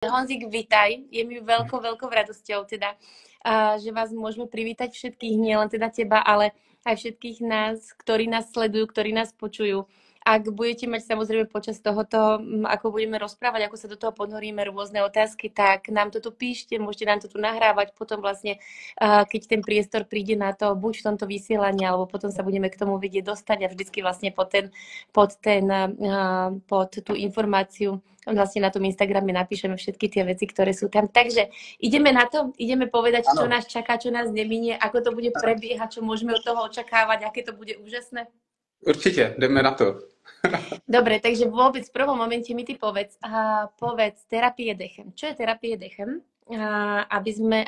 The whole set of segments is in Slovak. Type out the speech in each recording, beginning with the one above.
Honzik, vítaj. Je mi veľkou radosťou teda, že vás môžeme privítať všetkých, nielen teda teba, ale aj všetkých nás, ktorí nás sledujú, ktorí nás počujú. Ak budete mať samozrejme počas tohoto, ako budeme rozprávať, ako sa do toho ponoríme, rôzne otázky, tak nám to tu píšte, môžete nám to tu nahrávať, potom vlastne, keď ten priestor príde na to, buď v tomto vysielaní, alebo potom sa budeme k tomu vedieť dostať a vždycky vlastne pod tú informáciu vlastne na tom Instagrame napíšeme všetky tie veci, ktoré sú tam. Takže ideme na to, ideme povedať, čo nás čaká, čo nás neminie, ako to bude prebiehať, čo môžeme od toho očakávať, aké to bude úžasné. Určitě, jdeme na to. Dobre, takže vôbec v prvom momente mi ty povedz terapie dechem. Čo je terapie dechem?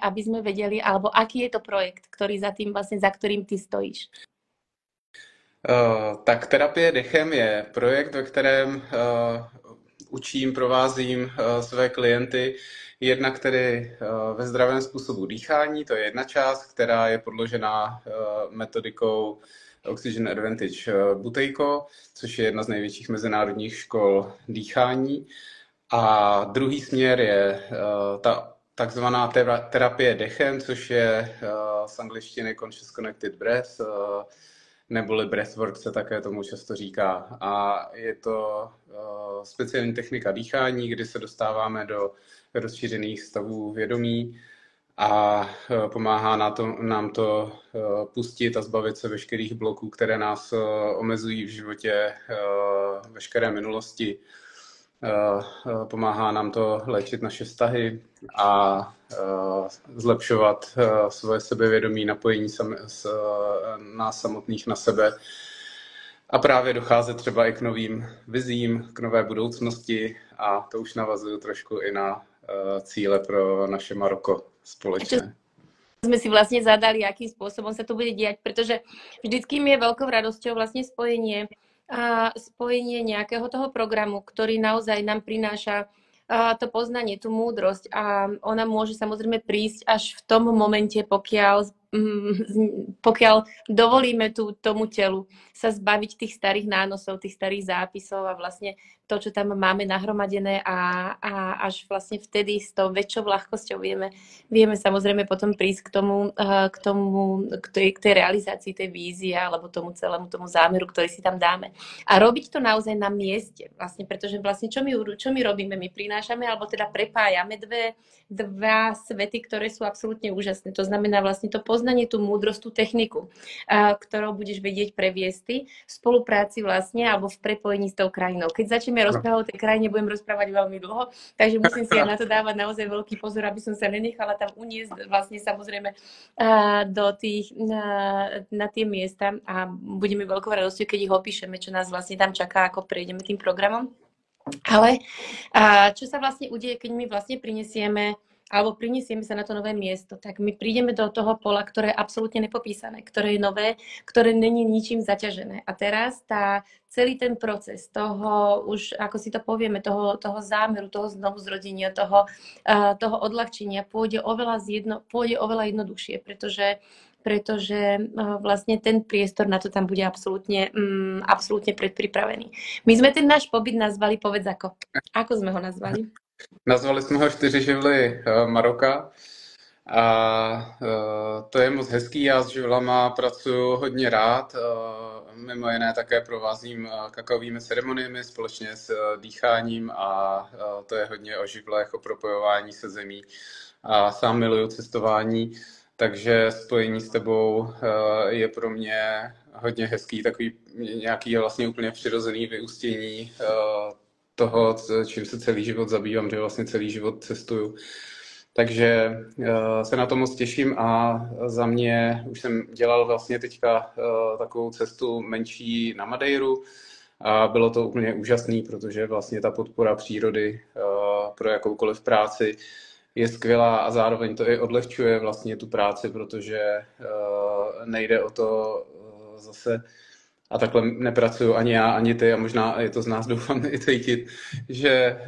Aby sme vedeli, alebo aký je to projekt, ktorý za ktorým ty stojíš? Tak terapie dechem je projekt, ve kterém učím, provázím své klienty jednak tedy ve zdravém způsobu dýchání, to je jedna část, která je podložená metodikou Oxygen Advantage Buteyko, což je jedna z největších mezinárodních škol dýchání. A druhý směr je ta takzvaná terapie dechem, což je z angličtiny Conscious Connected Breath, neboli breathwork se také tomu často říká. A je to speciální technika dýchání, kdy se dostáváme do rozšířených stavů vědomí a pomáhá nám to pustit a zbavit se veškerých bloků, které nás omezují v životě, veškeré minulosti. Pomáhá nám to léčit naše vztahy a zlepšovat svoje sebevědomí, napojení nás samotných na sebe. A právě docházet třeba i k novým vizím, k nové budoucnosti a to už navazuju trošku i na cíle pro naše Maroko společné. Sme si vlastne zadali, akým spôsobom sa to bude diať, pretože vždycky mi je veľkou radosťou vlastne spojenie nejakého toho programu, ktorý naozaj nám prináša to poznanie, tú múdrosť a ona môže samozrejme prísť až v tom momente, pokiaľ dovolíme tomu telu sa zbaviť tých starých nánosov, tých starých zápisov a vlastne to, čo tam máme nahromadené a až vlastne vtedy s tou väčšou ľahkosťou vieme samozrejme potom prísť k tej realizácii tej vízie alebo tomu celému tomu zámeru, ktorý si tam dáme. A robiť to naozaj na mieste, vlastne, pretože vlastne čo my robíme? My prinášame alebo teda prepájame dva svety, ktoré sú absolútne úžasné. To znamená vlastne to poznanie, tú múdrosť, tú techniku, ktorou budeš vedieť previesť ty v spolupráci vlastne alebo v prepojení s tou krajinou. Keď začneme rozprávať o tej krajine, budem rozprávať veľmi dlho, takže musím si na to dávať naozaj veľký pozor, aby som sa nenechala tam uniesť vlastne samozrejme na tie miesta a budeme veľkou radosťou, keď ich opíšeme, čo nás vlastne tam čaká, ako prejdeme tým programom. Ale čo sa vlastne udeje, keď my vlastne prinesieme sa na to nové miesto, tak my prídeme do toho pola, ktoré je absolútne nepopísané, ktoré je nové, ktoré není ničím zaťažené. A teraz celý ten proces toho, už ako si to povieme, toho zámeru, toho znovuzrodenia, toho odľahčenia pôjde oveľa jednoduchšie, pretože vlastne ten priestor na to tam bude absolútne predpripravený. My sme ten náš pobyt nazvali, povedz ako. Ako sme ho nazvali? Nazvali jsme ho 4 živly Maroka a to je moc hezký. Já s živlama pracuji hodně rád. Mimo jiné také provázím kakaovými ceremoniemi společně s dýcháním a to je hodně o živlech, o propojování se zemí. A sám miluju cestování, takže spojení s tebou je pro mě hodně hezký, takový nějaký vlastně úplně přirozený vyústění toho, čím se celý život zabývám, že vlastně celý život cestuju. Takže se na to moc těším a za mě už jsem dělal vlastně teďka takovou cestu menší na Madeiru a bylo to úplně úžasný, protože vlastně ta podpora přírody pro jakoukoliv práci je skvělá a zároveň to i odlehčuje vlastně tu práci, protože nejde o to zase a takhle nepracuju ani já, ani ty a možná je to z nás doufám i cítit, že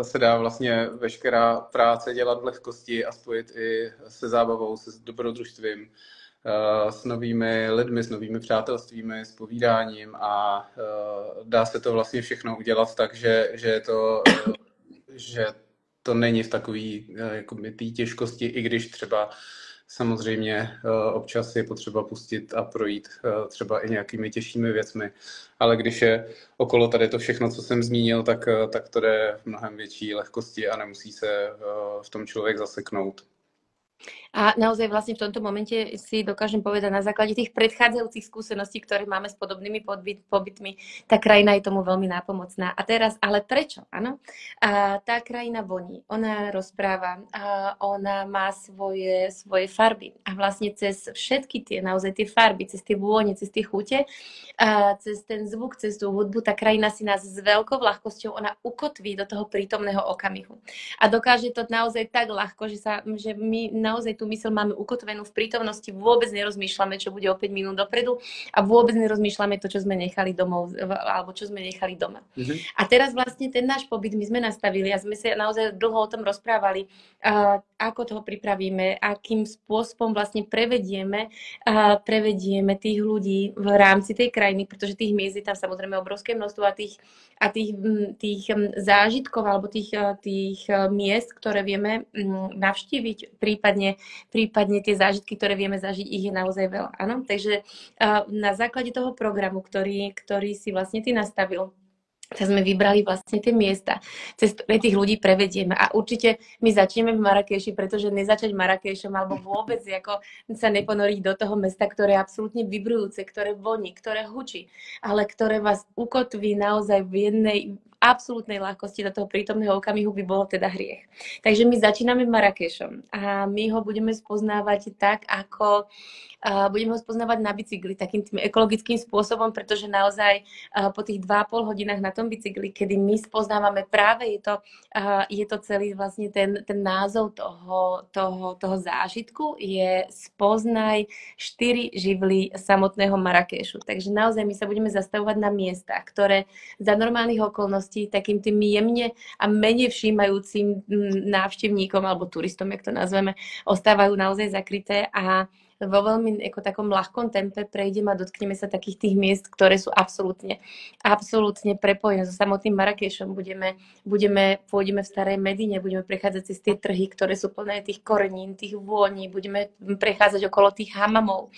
se dá vlastně veškerá práce dělat v lehkosti a spojit i se zábavou, se dobrodružstvím, s novými lidmi, s novými přátelstvími, s povídáním a dá se to vlastně všechno udělat tak, že to není v takové jakoby té těžkosti, i když třeba samozřejmě občas je potřeba pustit a projít třeba i nějakými těžšími věcmi, ale když je okolo tady to všechno, co jsem zmínil, tak to jde v mnohem větší lehkosti a nemusí se v tom člověk zaseknout. A naozaj vlastne v tomto momente si dokážem povedať na základe tých predchádzajúcich skúseností, ktoré máme s podobnými pobytmi, tá krajina je tomu veľmi nápomocná. A teraz, ale prečo? Áno? A tá krajina voní, ona rozpráva, ona má svoje farby a vlastne cez všetky tie, naozaj tie farby, cez tie vône, cez tie chute, cez ten zvuk, cez tú hudbu, tá krajina si nás s veľkou ľahkosťou, ona ukotví do toho prítomného okamihu. A dokáže to naozaj tak ľahko, že my naozaj tú myseľ máme ukotvenú v prítomnosti, vôbec nerozmýšľame, čo bude o 5 minút dopredu a vôbec nerozmýšľame to, čo sme nechali domov, alebo čo sme nechali doma. A teraz vlastne ten náš pobyt my sme nastavili a sme sa naozaj dlho o tom rozprávali, ako toho pripravíme, akým spôsobom vlastne prevedieme tých ľudí v rámci tej krajiny, pretože tých miest je tam samozrejme obrovské množstvo a tých zážitkov alebo tých miest, ktoré vieme navštíviť, prípadne tie zážitky, ktoré vieme zažiť, ich je naozaj veľa. Áno? Takže na základe toho programu, ktorý si vlastne ty nastavil, tak sme vybrali vlastne tie miesta, cez ktoré tých ľudí prevedieme. A určite my začneme v Marrakeši, pretože nezačať Marrakešom alebo vôbec ako sa neponoriť do toho mesta, ktoré je absolútne vibrujúce, ktoré voní, ktoré hučí, ale ktoré vás ukotví naozaj v jednej absolútnej ľahkosti do toho prítomného okamihu by bolo teda hriech. Takže my začíname Marrakešom a my ho budeme spoznávať tak, ako budeme ho spoznávať na bicykli, takým tým ekologickým spôsobom, pretože naozaj po tých 2,5 hodinách na tom bicykli, kedy my spoznávame práve, je to celý vlastne ten názov toho zážitku, je spoznaj 4 živly samotného Marrakešu. Takže naozaj my sa budeme zastavovať na miestach, ktoré za normálnych okolností takým tým jemne a menej všímajúcim návštevníkom alebo turistom, jak to nazveme, ostávajú naozaj zakryté a vo veľmi ako takom ľahkom tempe prejdeme a dotkneme sa takých tých miest, ktoré sú absolútne prepojené so samotným Marrakešom. Pôjdeme v Starej Medine, budeme prechádzať cez tie trhy, ktoré sú plné tých korenín, tých vôní, budeme prechádzať okolo tých hamamov.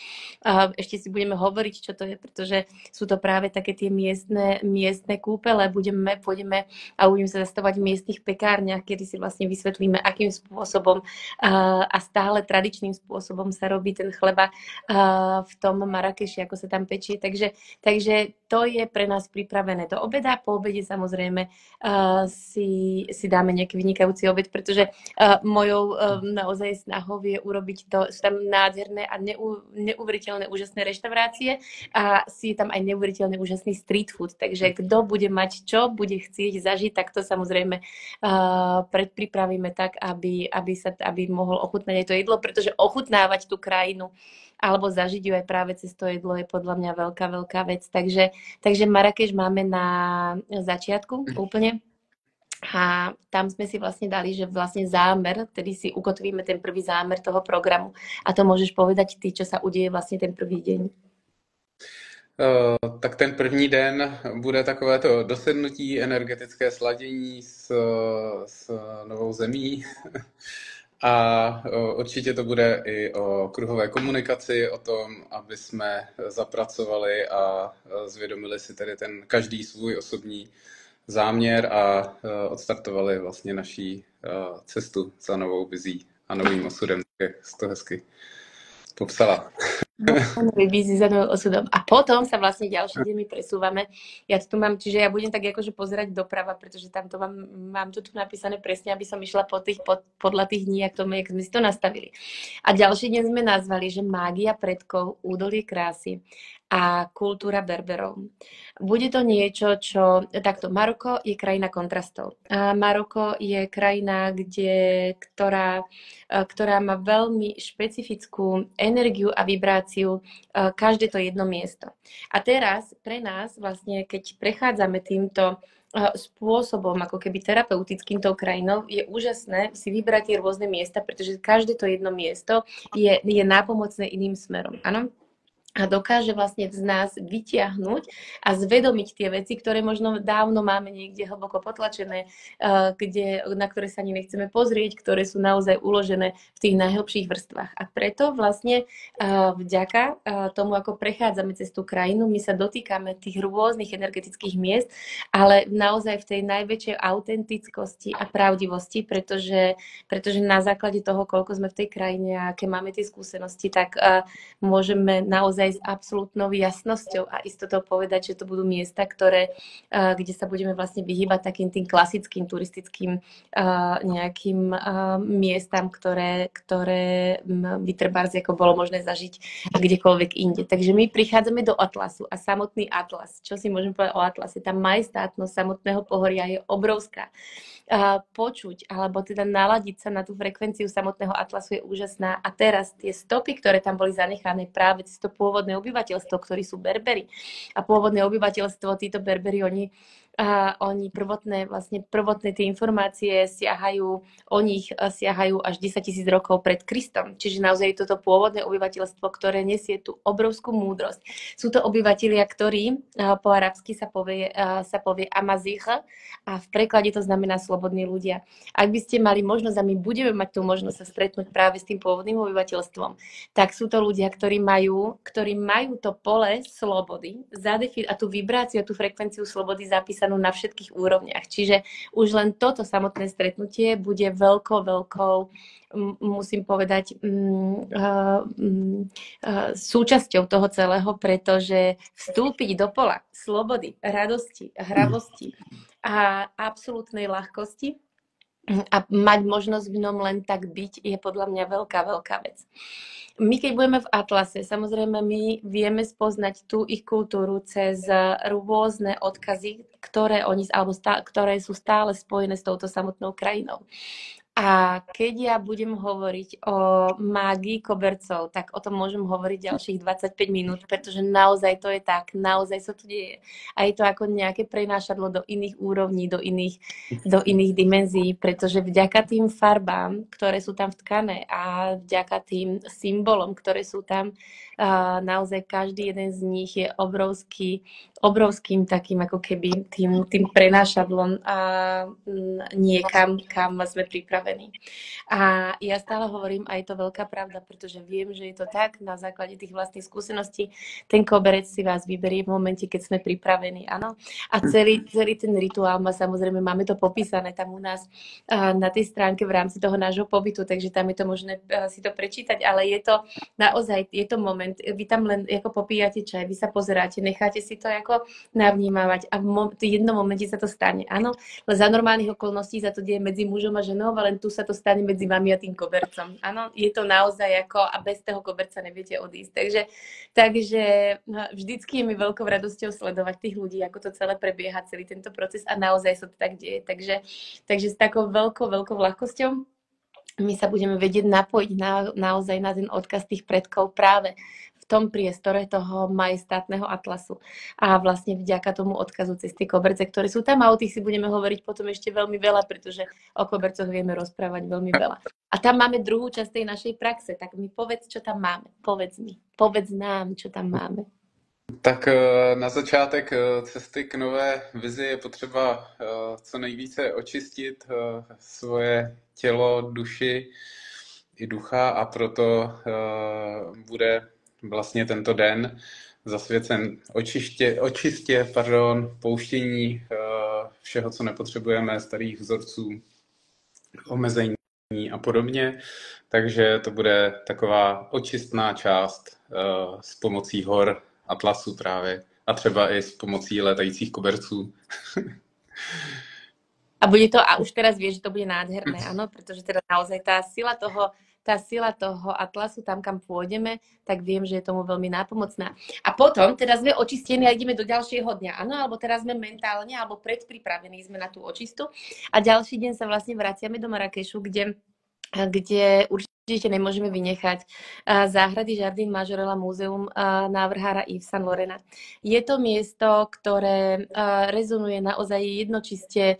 Ešte si budeme hovoriť, čo to je, pretože sú to práve také tie miestne kúpele. Pôjdeme a budeme sa zastavovať v miestnych pekárniach, kedy si vlastne vysvetlíme, akým spôsobom a stále tradičným spôsobom sa robí ten chleba v tom Marrakeši, ako sa tam pečie. Takže to je pre nás pripravené do obeda. Po obede samozrejme si dáme nejaký vynikajúci obed, pretože mojou naozaj snahou je urobiť to, sú tam nádherné a neuveriteľné úžasné reštaurácie a si je tam aj neuveriteľne úžasný street food. Takže kto bude mať čo, bude chcieť zažiť, tak to samozrejme predpripravíme tak, aby mohol ochutnať aj to jedlo, pretože ochutnávať tú krajinu alebo zažiť ju aj práve cez to jedlo je podľa mňa veľká vec. Takže Marrakeš máme na začiatku úplne a tam sme si vlastne dali, že vlastne zámer, tedy si ukotvíme ten prvý zámer toho programu a to môžeš povedať ty, čo sa udeje vlastne ten prvý deň. Tak ten první den bude takové to dosednutí, energetické sladění s novou zemí. A určitě to bude i o kruhové komunikaci, o tom, aby jsme zapracovali a zvědomili si tedy ten každý svůj osobní záměr a odstartovali vlastně naší cestu za novou vizí a novým osudem, jak jsi to hezky popsala. Vízy za novým osudom. A potom sa vlastne ďalší deň my presúvame. Ja to tu mám, čiže ja budem tak akože pozerať doprava, pretože tam to mám to tu napísané presne, aby som išla podľa tých dní, jak sme si to nastavili. A ďalší deň sme nazvali, že mágia predkov, údolie krásy a kultúra Berberov. Bude to niečo, takto, Maroko je krajina kontrastov. A Maroko je krajina, ktorá má veľmi špecifickú energiu a vibráciu každé to jedno miesto. A teraz pre nás vlastne, keď prechádzame týmto spôsobom, ako keby terapeutickým tou krajinou, je úžasné si vybrať tie rôzne miesta, pretože každé to jedno miesto je nápomocné iným smerom. Áno? a dokáže vlastne z nás vytiahnuť a zvedomiť tie veci, ktoré možno dávno máme niekde hlboko potlačené, na ktoré sa ani nechceme pozrieť, ktoré sú naozaj uložené v tých najhlbších vrstvách. A preto vlastne vďaka tomu, ako prechádzame cez tú krajinu, my sa dotýkame tých rôznych energetických miest, ale naozaj v tej najväčšej autentickosti a pravdivosti, pretože na základe toho, koľko sme v tej krajine a aké máme tie skúsenosti, tak môžeme naozaj s absolútnou jasnosťou a istotou povedať, že to budú miesta, kde sa budeme vlastne vyhýbať takým tým klasickým turistickým nejakým miestam, ktoré by trebárs ako bolo možné zažiť kdekoľvek inde. Takže my prichádzame do Atlasu a samotný Atlas, čo si môžem povedať o Atlase, tá majestátnosť samotného pohoria je obrovská. Počuť, alebo teda naladiť sa na tú frekvenciu samotného Atlasu je úžasná. A teraz tie stopy, ktoré tam boli zanechané práve cez to pôvodné obyvateľstvo, ktorí sú Berberi. A pôvodné obyvateľstvo, títo Berberi, oni prvotné tie informácie o nich siahajú až 10 000 rokov pred Kristom. Čiže naozaj je toto pôvodné obyvateľstvo, ktoré nesie tú obrovskú múdrosť. Sú to obyvatelia, ktorí po arabsky sa povie Amazigh a v preklade to znamená slobodní ľudia. Ak by ste mali možnosť, a my budeme mať tú možnosť sa stretnúť práve s tým pôvodným obyvateľstvom, tak sú to ľudia, ktorí majú to pole slobody a tú vibráciu, tú frekvenciu slobody zapísanú na všetkých úrovniach. Čiže už len toto samotné stretnutie bude veľkou, musím povedať, súčasťou toho celého, pretože vstúpiť do pola slobody, radosti, hravosti a absolútnej ľahkosti a mať možnosť v ňom len tak byť, je podľa mňa veľká vec. My keď budeme v Atlase, samozrejme my vieme spoznať tú ich kultúru cez rôzne odkazy, ktoré sú stále spojené s touto samotnou krajinou. A keď ja budem hovoriť o mágii kobercov, tak o tom môžem hovoriť ďalších 25 minút, pretože naozaj to je tak, naozaj sa to deje. A je to ako nejaké prenášadlo do iných úrovní, do iných dimenzií, pretože vďaka tým farbám, ktoré sú tam vtkané a vďaka tým symbolom, ktoré sú tam, naozaj každý jeden z nich je obrovským takým ako keby tým prenášadlom niekam, kam sme pripravení. A ja stále hovorím, a je to veľká pravda, pretože viem, že je to tak na základe tých vlastných skúseností. Ten koberec si vás vyberie v momente, keď sme pripravení, áno. A celý ten rituál samozrejme, máme to popísané tam u nás na tej stránke v rámci toho nášho pobytu, takže tam je to možné si to prečítať, ale je to naozaj, je to moment, vy tam len ako popíjate čaj, vy sa pozeráte, necháte si to ako navnímavať a v jednom momente sa to stane, áno. Ale za normálnych okolností sa to deje medzi mužom a ženou, ale len tu sa to stane medzi vami a tým kobercom, áno. Je to naozaj ako, a bez toho koberca neviete odísť. Takže vždycky je mi veľkou radosťou sledovať tých ľudí, ako to celé prebieha, celý tento proces a naozaj sa to tak deje. Takže s takou veľkou ľahkosťou my sa budeme vedieť napojiť naozaj na ten odkaz tých predkov práve v tom priestore toho majestátneho Atlasu. A vlastne vďaka tomu odkazu cez tie koberce, ktoré sú tam, a o tých si budeme hovoriť potom ešte veľmi veľa, pretože o kobercoch vieme rozprávať veľmi veľa. A tam máme druhú časť tej našej praxe, tak mi povedz, čo tam máme. Povedz nám, čo tam máme. Tak na začátek cesty k nové vizi je potřeba co nejvíce očistit svoje tělo, duši i ducha a proto bude vlastně tento den zasvěcen očistě, pouštění všeho, co nepotřebujeme, starých vzorců, omezení a podobně. Takže to bude taková očistná část s pomocí hor Atlasu právě. A třeba i s pomocí letajících koberců. A bude to, a už teraz vieš, že to bude nádherné, áno, pretože teda naozaj tá sila toho Atlasu, tam kam pôjdeme, tak viem, že je tomu veľmi nápomocná. A potom, teda sme očistení a ideme do ďalšieho dňa, áno, alebo teraz sme mentálne, alebo predpripravení sme na tú očistu a ďalší deň sa vlastne vraciame do Marrakešu, kde určite nemôžeme vynechať záhrady Jardín Majorelle Múzeum návrhára Yves Saint Laurenta. Je to miesto, ktoré rezonuje naozaj jednočiste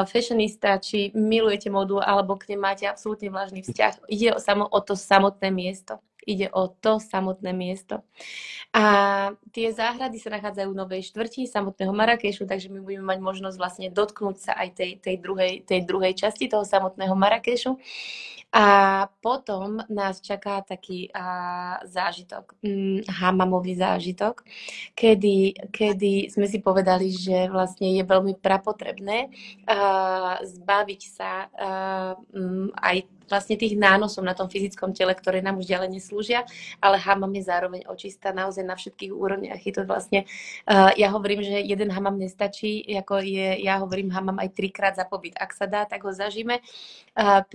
fashionista, či milujete modu, alebo k nej máte absolútne vlažný vzťah. Ide o to samotné miesto. ide o to samotné miesto. A tie záhrady sa nachádzajú v Novej štvrti samotného Marrakešu, takže my budeme mať možnosť vlastne dotknúť sa aj tej druhej časti toho samotného Marrakešu. A potom nás čaká taký zážitok, hamamový zážitok, kedy sme si povedali, že vlastne je veľmi prapotrebné zbaviť sa aj vlastne tých nánosov na tom fyzickom tele, ktoré nám už ďalej neslúžia, ale hamam je zároveň očista naozaj na všetkých úrovniach. Je to vlastne, ja hovorím, že jeden hamam nestačí, ja hovorím hamam aj 3-krát za pobyt. Ak sa dá, tak ho zažíme,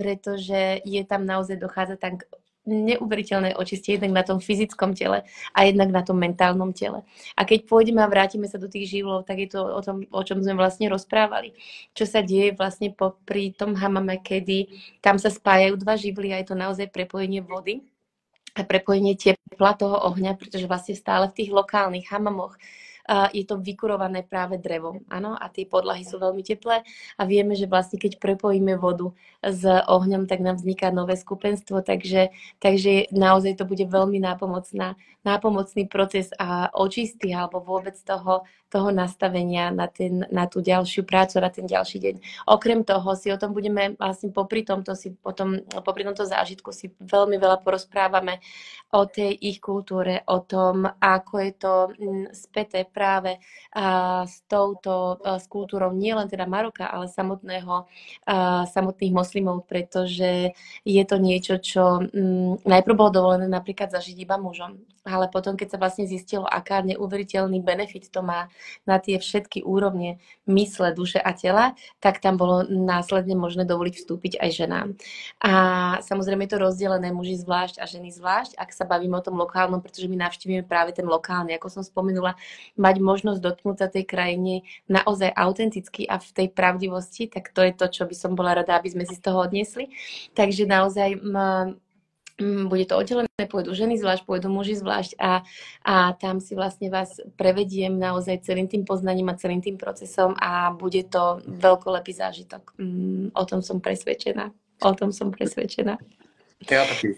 pretože je tam naozaj dochádza tam k neuveriteľné očistie jednak na tom fyzickom tele a jednak na tom mentálnom tele. A keď pôjdeme a vrátime sa do tých živlov, tak je to o tom, o čom sme vlastne rozprávali. Čo sa deje vlastne pri tom hamame, kedy tam sa spájajú dva živly a je to naozaj prepojenie vody a prepojenie tepla toho ohňa, pretože vlastne stále v tých lokálnych hamamoch je to vykurované práve drevom, áno, a tie podlahy sú veľmi teplé a vieme, že vlastne keď prepojíme vodu s ohňom, tak nám vzniká nové skupenstvo, takže naozaj to bude veľmi nápomocný proces a očistý alebo vôbec toho nastavenia na tú ďalšiu prácu, na ten ďalší deň. Okrem toho si o tom budeme vlastne popri tomto zážitku si veľmi veľa porozprávame o tej ich kultúre, o tom, ako je to späté práve s touto s kultúrou nielen teda Maroka, ale samotných moslimov, pretože je to niečo, čo najprv bolo dovolené napríklad zažiť iba mužom, ale potom, keď sa vlastne zistilo, aká neuveriteľný benefit to má na tie všetky úrovne mysle, duše a tela, tak tam bolo následne možné dovoliť vstúpiť aj ženám. A samozrejme je to rozdelené muži zvlášť a ženy zvlášť, ak sa bavíme o tom lokálnom, pretože my navštívime práve ten lokálny, ako som spomenula, mať možnosť dotknúť sa tej krajine naozaj autenticky a v tej pravdivosti, tak to je to, čo by som bola rada, aby sme si z toho odniesli. Takže naozaj bude to oddelené, pôjdu ženy zvlášť, pôjdu muži zvlášť a tam si vlastne vás prevediem naozaj celým tým poznaním a celým tým procesom a bude to veľkolepý zážitok. O tom som presvedčená. Ja taky.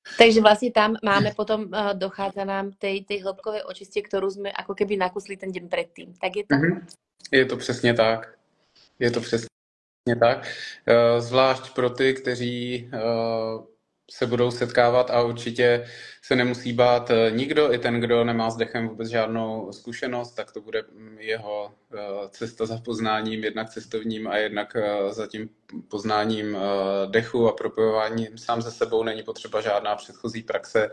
Takže vlastne tam máme potom, dochádza nám tej hĺbkovej očiste, ktorú sme ako keby nakusli ten deň predtým. Tak je to? Je to přesně tak. Zvlášť pro ty, kteří se budou setkávat a určitě se nemusí bát nikdo, i ten, kdo nemá s dechem vůbec žádnou zkušenost, tak to bude jeho cesta za poznáním, jednak cestovním a jednak za tím poznáním dechu a propojováním sám se sebou. Není potřeba žádná předchozí praxe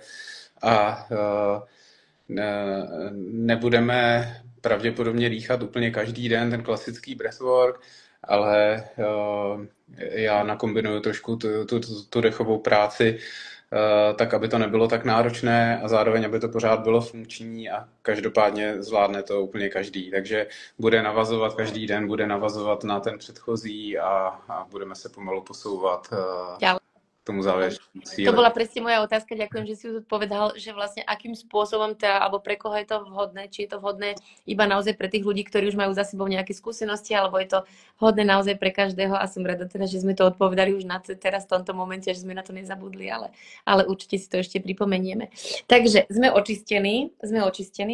a nebudeme pravděpodobně dýchat úplně každý den ten klasický breathwork, ale já nakombinuju trošku tu dechovou práci, tak aby to nebylo tak náročné a zároveň, aby to pořád bylo funkční a každopádně zvládne to úplně každý. Takže bude navazovat každý den, bude navazovat na ten předchozí a budeme se pomalu posouvat tomu záverečnému cíli. To bola presne moja otázka, ďakujem, že si ju povedal, že vlastne akým spôsobom alebo pre koho je to vhodné, či je to vhodné iba naozaj pre tých ľudí, ktorí už majú za sebou nejaké skúsenosti, alebo je to vhodné naozaj pre každého a som rada teda, že sme to odpovedali už teraz v tomto momente, že sme na to nezabudli, ale určite si to ešte pripomenieme. Takže sme očistení,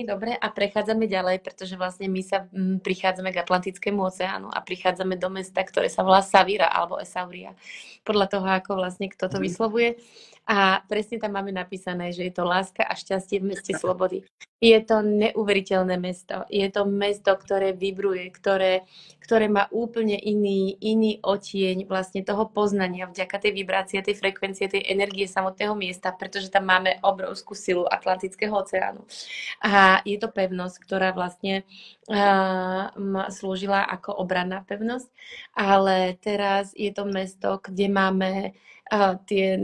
dobre, a prechádzame ďalej, pretože vlastne my sa prichádzame k Atlantickému oceánu a prichádzame do mesta, ktoré sa volá Savira alebo Esauria. Podľa toho, ako vlastne kto to vyslovuje. A presne tam máme napísané, že je to láska a šťastie v meste slobody. Je to neuveriteľné mesto. Je to mesto, ktoré vibruje, ktoré má úplne iný odtieň vlastne toho poznania vďaka tej vibrácie, tej frekvencie, tej energie samotného miesta, pretože tam máme obrovskú silu Atlantického oceánu. A je to pevnosť, ktorá vlastne slúžila ako obranná pevnosť, ale teraz je to mesto, kde máme tie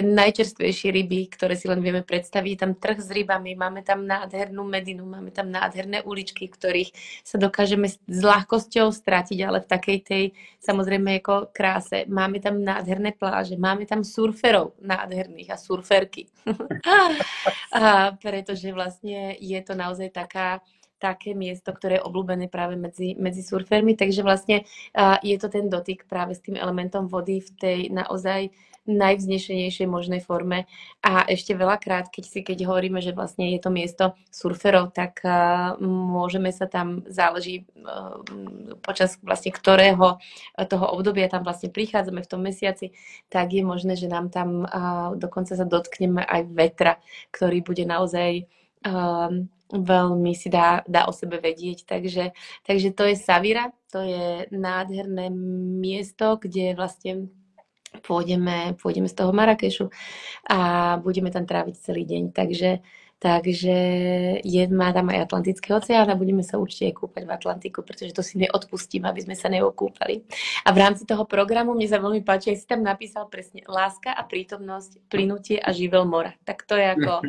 najčerstvejšie ryby, ktoré si len vieme predstaviť. Je tam trh s rybami, máme tam nádhernú Medinu, máme tam nádherné uličky, v ktorých sa dokážeme s ľahkosťou stratiť, ale v takej tej samozrejme ako kráse. Máme tam nádherné pláže, máme tam surferov nádherných a surferky. Pretože vlastne je to naozaj taká také miesto, ktoré je obľúbené práve medzi surfermi, takže vlastne je to ten dotyk práve s tým elementom vody v tej naozaj najvznešenejšej možnej forme. A ešte veľakrát, keď hovoríme, že vlastne je to miesto surferov, tak môžeme sa tam, záleží počas vlastne ktorého toho obdobia tam vlastne prichádzame v tom mesiaci, tak je možné, že nám tam dokonca sa dotkneme aj vetra, ktorý bude naozaj veľmi si dá o sebe vedieť. Takže to je Savira, to je nádherné miesto, kde vlastne pôjdeme z toho Marrakešu a budeme tam tráviť celý deň. Takže má tam aj Atlantický oceán a budeme sa určite aj kúpať v Atlantiku, pretože to si neodpustím, aby sme sa neokúpali. A v rámci toho programu mne sa veľmi páči, aj si tam napísal presne láska a prítomnosť, plynutie a živel mora. Tak to je ako,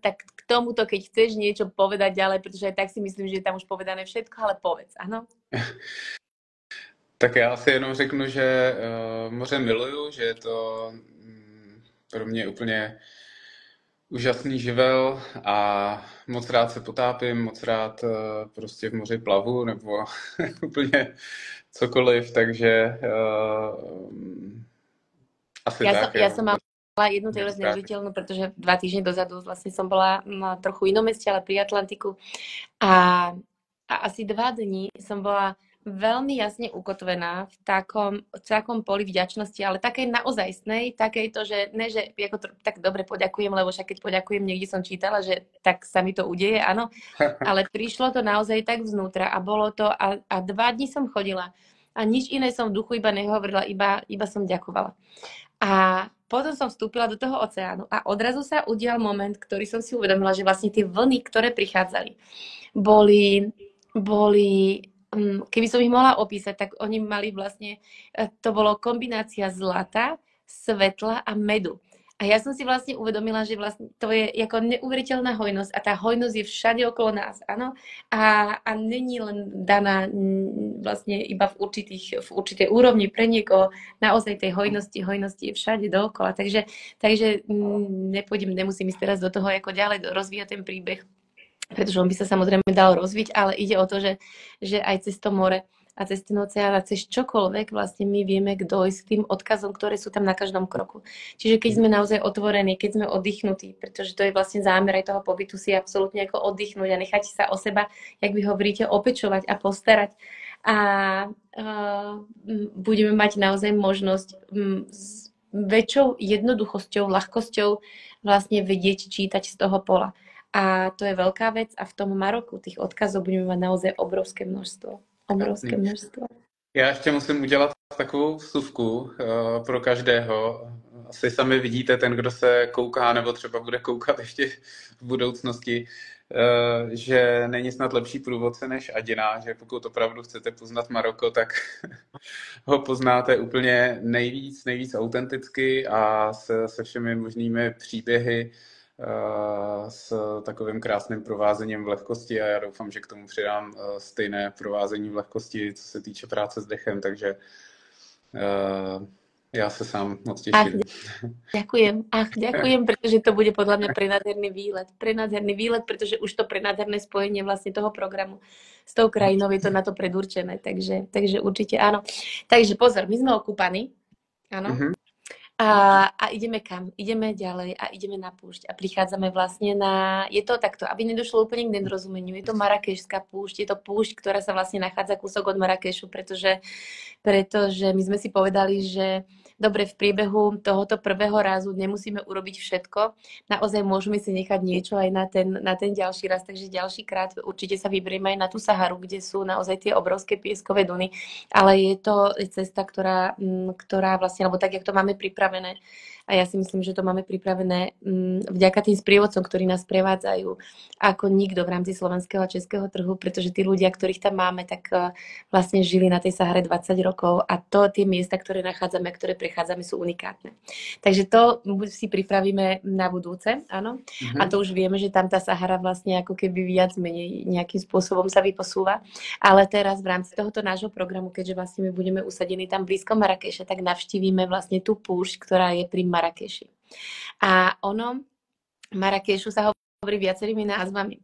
tak k tomuto, keď chceš niečo povedať ďalej, pretože aj tak si myslím, že je tam už povedané všetko, ale povedz, áno? Tak já asi jenom řeknu, že moře miluju, že je to pro mě úplně úžasný živel a moc rád se potápím, moc rád prostě v moři plavu nebo úplně cokoliv, takže asi tak. Ja som mala jednu teóriu neuveriteľnú, pretože 2 týždne dozadu vlastne som bola na trochu inom meste, ale pri Atlantiku a asi 2 dní som bola veľmi jasne ukotvená v takom poli vďačnosti, ale takej naozajstnej, takej to, že ne, že ako tak dobre poďakujem, lebo však keď poďakujem, niekde som čítala, že tak sa mi to udeje, áno, ale prišlo to naozaj tak vznútra a bolo to a 2 dní som chodila a nič iné som v duchu iba nehovorila, iba som ďakovala. A potom som vstúpila do toho oceánu a odrazu sa udial moment, ktorý som si uvedomila, že vlastne tie vlny, ktoré prichádzali, boli keby som ich mohla opísať, tak oni mali vlastne, to bolo kombinácia zlata, svetla a medu. A ja som si vlastne uvedomila, že vlastne to je ako neuveriteľná hojnosť a tá hojnosť je všade okolo nás, áno? A není len daná vlastne iba v určitej úrovni pre niekoho, naozaj tej hojnosti je všade dookola. Takže nemusím ísť teraz do toho, ako ďalej rozvíjať ten príbeh, pretože on by sa samozrejme dal rozviť, ale ide o to, že aj cez to more a cez ten oceán a cez čokoľvek vlastne my vieme dojsť k tým odkazom, ktoré sú tam na každom kroku. Čiže keď sme naozaj otvorení, keď sme oddychnutí, pretože to je vlastne zámer aj toho pobytu si absolútne ako oddychnúť a nechať sa o seba, jak vy hovoríte, opečovať a postarať. A budeme mať naozaj možnosť s väčšou jednoduchosťou, ľahkosťou vlastne vedieť čítať z toho pola. A to je veľká vec a v tom Maroku tých odkazov budeme mať naozaj obrovské množstvo. Já ještě musím udělat takovou vsuvku pro každého. Asi sami vidíte, ten, kdo se kouká nebo třeba bude koukat ještě v budoucnosti, že není snad lepší průvodce než Adina, že pokud opravdu chcete poznat Maroko, tak ho poznáte úplně nejvíc autenticky a se všemi možnými příběhy, s takovým krásným provázením v lehkosti a já doufám, že k tomu přidám stejné provázení v lehkosti, co se týče práce s dechem, takže ja sa sám moc teším. Ďakujem, pretože to bude podľa mňa prenádherný výlet, pretože už to prenádherné spojenie vlastne toho programu s tou krajinou je to na to predurčené, takže určite áno. Takže pozor, my sme okúpaní, áno. Mm-hmm. A ideme kam? Ideme ďalej a ideme na púšť a prichádzame vlastne je to takto, aby nedošlo úplne k nedorozumeniu, je to Marrakešská púšť, je to púšť, ktorá sa vlastne nachádza kúsok od Marrakešu, pretože my sme si povedali, že dobre, v priebehu tohoto prvého razu nemusíme urobiť všetko, naozaj môžeme si nechať niečo aj na ten ďalší raz, takže ďalší krát určite sa vyberieme aj na tú Saharu, kde sú naozaj tie obrovské pieskové duny, ale je to cesta, ktorá vlastne, alebo tak, jak to máme pripravené, a ja si myslím, že to máme pripravené vďaka tým sprievodcom, ktorí nás prevádzajú ako nikto v rámci slovenského a českého trhu, pretože tí ľudia, ktorých tam máme, tak vlastne žili na tej Sahare 20 rokov a tie miesta, ktoré nachádzame, ktoré prechádzame, sú unikátne. Takže to si pripravíme na budúce, áno. Mhm. A to už vieme, že tam tá Sahara vlastne ako keby viac menej nejakým spôsobom sa vyposúva. Ale teraz v rámci tohoto nášho programu, keďže vlastne my budeme usadení tam blízko Marrakeša, tak navštívime vlastne tú púšť, ktorá je pri Marrakeši. A Marrakešu sa hovorí hovorí viacerými názvami.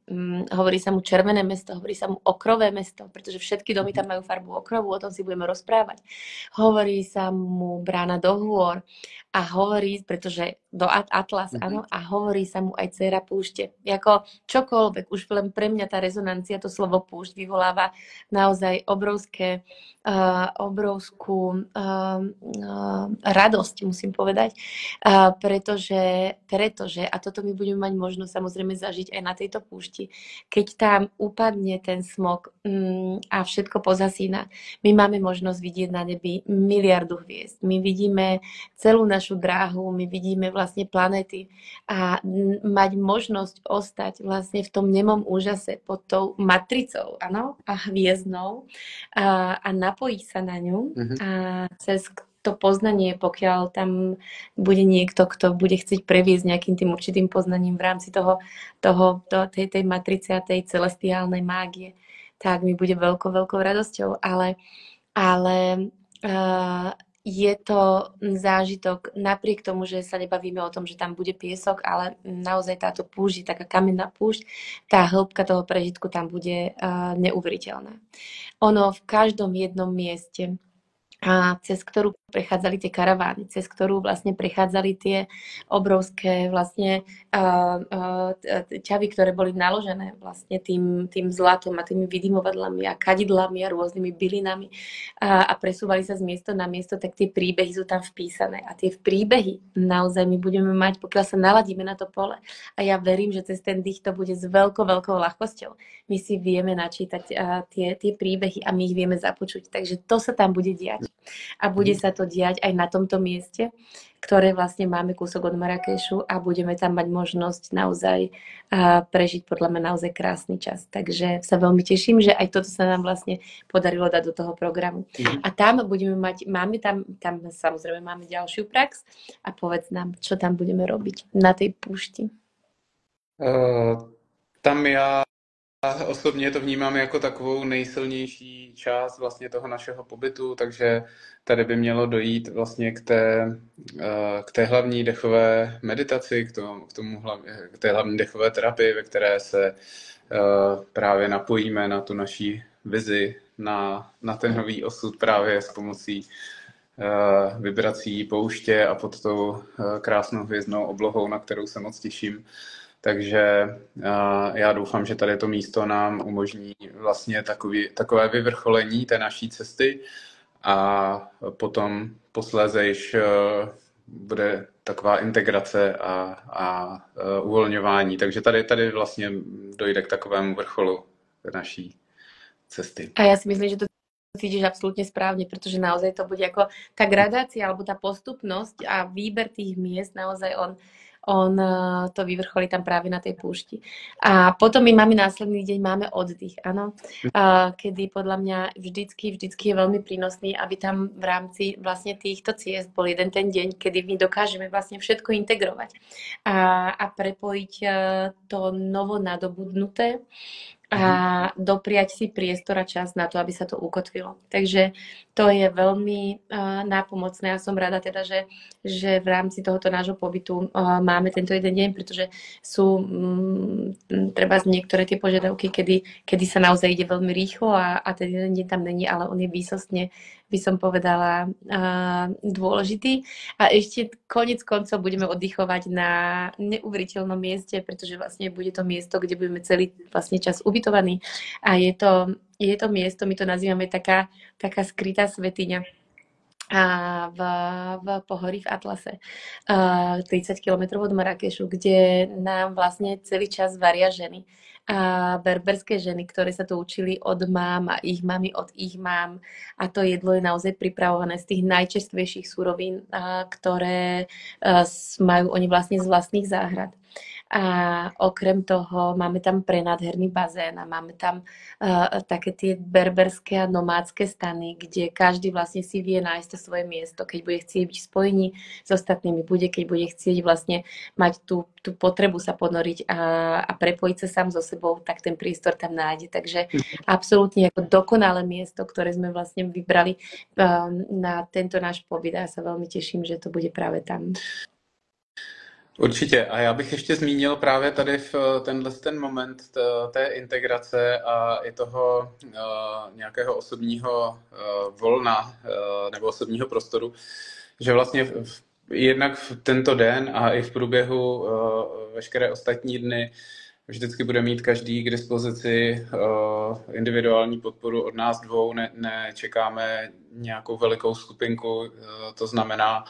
Hovorí sa mu Červené mesto, hovorí sa mu Okrové mesto, pretože všetky domy tam majú farbu okrovú, o tom si budeme rozprávať. Hovorí sa mu Brána do hôr a hovorí, pretože do Atlas, áno, a hovorí sa mu aj Dcéra púšte. Ako čokoľvek, už len pre mňa tá rezonancia, to slovo púšť vyvoláva naozaj obrovskú radosť, musím povedať, pretože, a toto my budeme mať možnosť samozrejme zažiť aj na tejto púšti, keď tam upadne ten smog a všetko pozasína, my máme možnosť vidieť na nebi miliardu hviezd. My vidíme celú našu dráhu, my vidíme vlastne planéty a mať možnosť ostať vlastne v tom nemom úžase pod tou matricou, áno, a hviezdnou a napojiť sa na ňu a cez to poznanie, pokiaľ tam bude niekto, kto bude chcieť previesť nejakým tým určitým poznaním v rámci tej matrice a tej celestiálnej mágie, tak mi bude veľkou radosťou. Ale je to zážitok napriek tomu, že sa nebavíme o tom, že tam bude piesok, ale naozaj táto púšť, taká kamenná púšť, tá hĺbka toho prežitku tam bude neuveriteľná. Ono v každom jednom mieste, a cez ktorú prechádzali tie karavány, cez ktorú vlastne prechádzali tie obrovské vlastne ťavy, ktoré boli naložené vlastne tým zlatom a tými vydymovadlami a kadidlami a rôznymi bylinami a presúvali sa z miesto na miesto, tak tie príbehy sú tam vpísané. A tie príbehy naozaj my budeme mať, pokiaľ sa naladíme na to pole. A ja verím, že cez ten dých to bude s veľkou ľahkosťou. My si vieme načítať tie príbehy a my ich vieme započuť. Takže to sa tam bude diať. A bude sa to diať aj na tomto mieste, ktoré vlastne máme kúsok od Marrakešu a budeme tam mať možnosť naozaj prežiť podľa mňa naozaj krásny čas. Takže sa veľmi teším, že aj toto sa nám vlastne podarilo dať do toho programu. A tam budeme mať, tam samozrejme máme ďalšiu prax a povedz nám, čo tam budeme robiť na tej púšti. Tam já osobně to vnímám jako takovou nejsilnější část vlastně toho našeho pobytu, takže tady by mělo dojít vlastně k té hlavní dechové meditaci, k té hlavní dechové terapii, ve které se právě napojíme na tu naší vizi, na ten nový osud právě s pomocí vibrací pouště a pod tou krásnou hvězdnou oblohou, na kterou se moc těším. Takže já doufám, že tady to místo nám umožní vlastně takové vyvrcholení té naší cesty a potom posléze již bude taková integrace a uvolňování. Takže tady vlastně dojde k takovému vrcholu naší cesty. A ja si myslím, že to cítiš absolútne správne, pretože naozaj to bude ako tá gradácia alebo tá postupnosť a výber tých miest, naozaj on to vyvrcholí tam práve na tej púšti. A potom my máme následný deň, máme oddych, áno, kedy podľa mňa vždycky je veľmi prínosný, aby tam v rámci vlastne týchto ciest bol jeden ten deň, kedy my dokážeme vlastne všetko integrovať a prepojiť to novo nadobudnuté a dopriať si priestor a čas na to, aby sa to ukotvilo. Takže to je veľmi nápomocné a som rada teda, že v rámci tohoto nášho pobytu máme tento jeden deň, pretože sú treba niektoré tie požiadavky, kedy sa naozaj ide veľmi rýchlo a ten jeden deň tam není, ale on je výsostne, by som povedala, dôležitý. A ešte koniec koncov budeme oddychovať na neuveriteľnom mieste, pretože vlastne bude to miesto, kde budeme celý vlastne čas ubytovaní. A je to miesto, my to nazývame taká skrytá svätyňa v pohorí v Atlase, 30 km od Marrakešu, kde nám vlastne celý čas varia ženy. A berberské ženy, ktoré sa to učili od mám a ich mami od ich mám. A to jedlo je naozaj pripravované z tých najčerstvejších surovín, ktoré majú oni vlastne z vlastných záhrad. A okrem toho máme tam prenádherný bazén a máme tam také tie berberské a nomádske stany, kde každý vlastne si vie nájsť to svoje miesto, keď bude chcieť byť v spojení s ostatnými, keď bude chcieť vlastne mať tú potrebu sa ponoriť a prepojiť sa sám so sebou, tak ten priestor tam nájde. Takže absolútne ako dokonalé miesto, ktoré sme vlastne vybrali na tento náš pobyt a ja sa veľmi teším, že to bude práve tam. Určitě. A já bych ještě zmínil právě tady v ten moment té integrace a i toho nějakého osobního volna nebo osobního prostoru, že vlastně jednak v tento den a i v průběhu veškeré ostatní dny vždycky bude mít každý k dispozici individuální podporu od nás dvou, nečekáme nějakou velikou skupinku, to znamená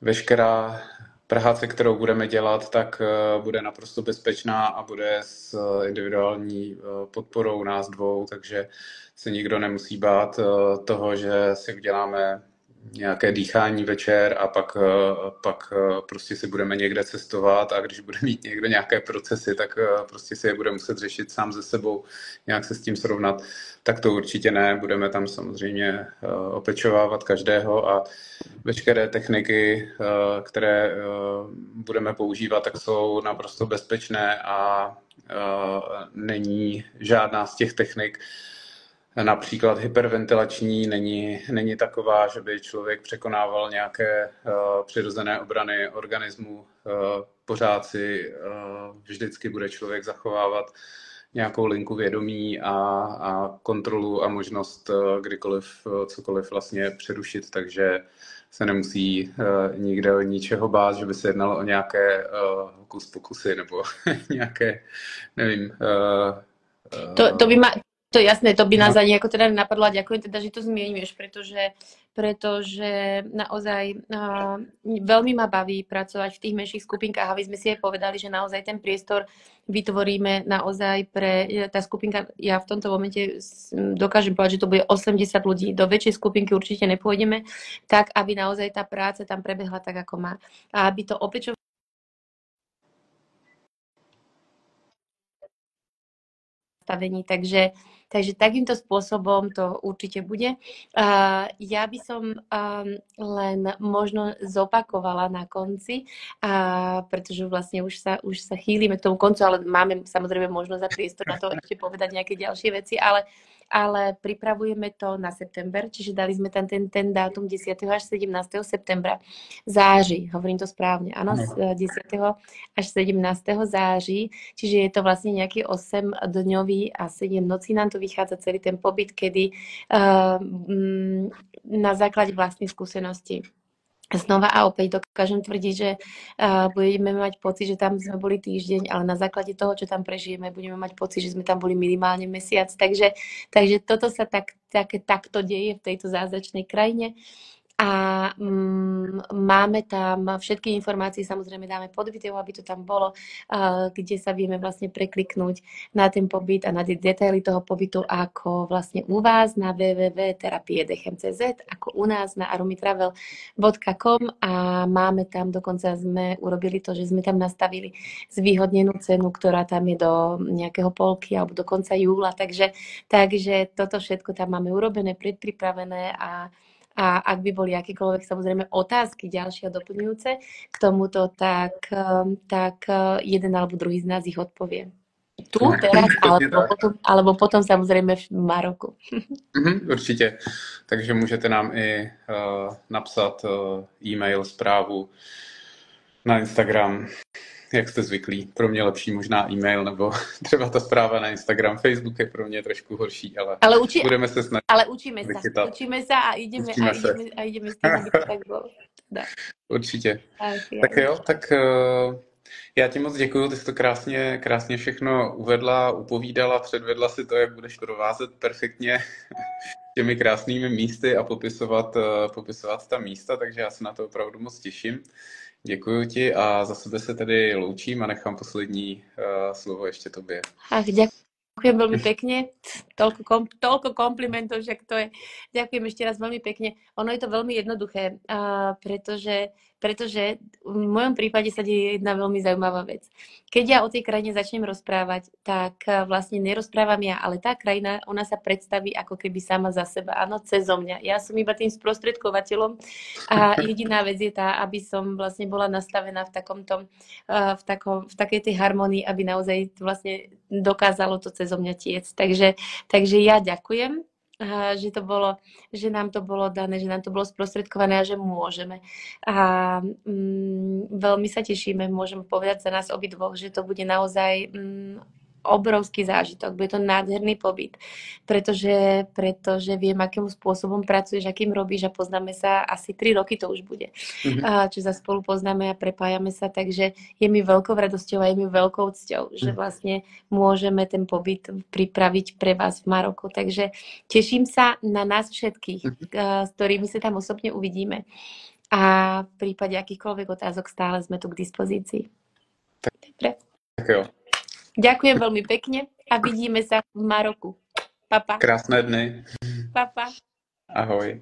veškerá práce, kterou budeme dělat, tak bude naprosto bezpečná a bude s individuální podporou nás dvou, takže se nikdo nemusí bát toho, že si uděláme nějaké dýchání večer a pak prostě si budeme někde cestovat a když bude mít někdo nějaké procesy, tak prostě si je bude muset řešit sám ze sebou, nějak se s tím srovnat. Tak to určitě ne, budeme tam samozřejmě opečovávat každého a veškeré techniky, které budeme používat, tak jsou naprosto bezpečné a není žádná z těch technik, například hyperventilační, není taková, že by člověk překonával nějaké přirozené obrany organismu. Pořád si vždycky bude člověk zachovávat nějakou linku vědomí a kontrolu a možnost kdykoliv cokoliv vlastně přerušit, takže se nemusí nikde o ničeho bát, že by se jednalo o nějaké hokus pokusy nebo nějaké, nevím. To by ma, to je jasné, to by nás ani ako teda nenapadlo a ďakujem teda, že to zmieňuješ, pretože naozaj veľmi ma baví pracovať v tých menších skupinkách, aby sme si aj povedali, že naozaj ten priestor vytvoríme naozaj pre tá skupinka, ja v tomto momente dokážem povedať, že to bude 80 ľudí, do väčšej skupinky určite nepôjdeme, tak aby naozaj tá práca tam prebehla tak, ako má. A aby to opečovanie nastavení, takže takýmto spôsobom to určite bude. Ja by som len možno zopakovala na konci, pretože vlastne už sa chýlime k tomu koncu, ale máme samozrejme možnosť a priestor na to ešte povedať nejaké ďalšie veci, ale pripravujeme to na september, čiže dali sme tam ten dátum 10. až 17. septembra. Září, hovorím to správne, áno, z 10. až 17. září, čiže je to vlastne nejaký 8-dňový a 7 nocí nám to vychádza celý ten pobyt, kedy na základe vlastných skúseností znova a opäť dokážem tvrdiť, že budeme mať pocit, že tam sme boli týždeň, ale na základe toho, čo tam prežijeme, budeme mať pocit, že sme tam boli minimálne mesiac. Takže toto sa takto deje v tejto zázračnej krajine. A máme tam všetky informácie, samozrejme dáme pod video, aby to tam bolo, kde sa vieme vlastne prekliknúť na ten pobyt a na tie detaily toho pobytu, ako vlastne u vás na www.terapiedechem.cz, ako u nás na arumitravel.com a máme tam, dokonca sme urobili to, že sme tam nastavili zvýhodnenú cenu, ktorá tam je do nejakého polky alebo do konca júla, takže toto všetko tam máme urobené, predpripravené a ak by boli akékoľvek samozrejme otázky ďalšie a doplňujúce k tomuto, tak jeden alebo druhý z nás ich odpovie. Tu, teraz, alebo potom samozrejme v Maroku. Určitě. Takže můžete nám i napsat e-mail, zprávu na Instagram, jak jste zvyklí. Pro mě lepší možná e-mail, nebo třeba ta zpráva na Instagram. Facebook je pro mě trošku horší, ale budeme se snažit. Ale učíme sa a ideme s tým, aby to tak bolo. Určitě. Tak jo, tak já ti moc děkuju, ty jsi to krásně všechno uvedla, upovídala, předvedla si to, jak budeš provázet perfektně těmi krásnými místy a popisovat ta místa, takže já se na to opravdu moc těším. Děkuji ti a za sebe se tedy loučím a nechám poslední slovo ještě tobě. Ďakujem veľmi pekne, toľko komplimentov, že to je. Ďakujem ešte raz veľmi pekne. Ono je to veľmi jednoduché, pretože v mojom prípade sa deje jedna veľmi zaujímavá vec. Keď ja o tej krajine začnem rozprávať, tak vlastne nerozprávam ja, ale tá krajina, ona sa predstaví ako keby sama za seba, áno, cezo mňa. Ja som iba tým sprostredkovateľom a jediná vec je tá, aby som vlastne bola nastavená v takej tej harmonii, aby naozaj vlastne dokázalo to cezo mňa tiec. Takže ja ďakujem že nám to bolo dané, že nám to bolo sprostredkované a že môžeme. A veľmi sa tešíme, môžem povedať za nás obidvoch, že to bude naozaj obrovský zážitok, bude to nádherný pobyt, pretože viem, akým spôsobom pracuješ, akým robíš a poznáme sa asi 3 roky to už bude, čo sa spolu poznáme a prepájame sa, takže je mi veľkou radosťou a je mi veľkou cťou, že vlastne môžeme ten pobyt pripraviť pre vás v Maroku, takže teším sa na nás všetkých, s ktorými sa tam osobne uvidíme a v prípade akýchkoľvek otázok stále sme tu k dispozícii. Dobre. Tak jo. Ďakujem veľmi pekne a vidíme sa v Maroku. Papa. Krásné dny. Papa. Ahoj.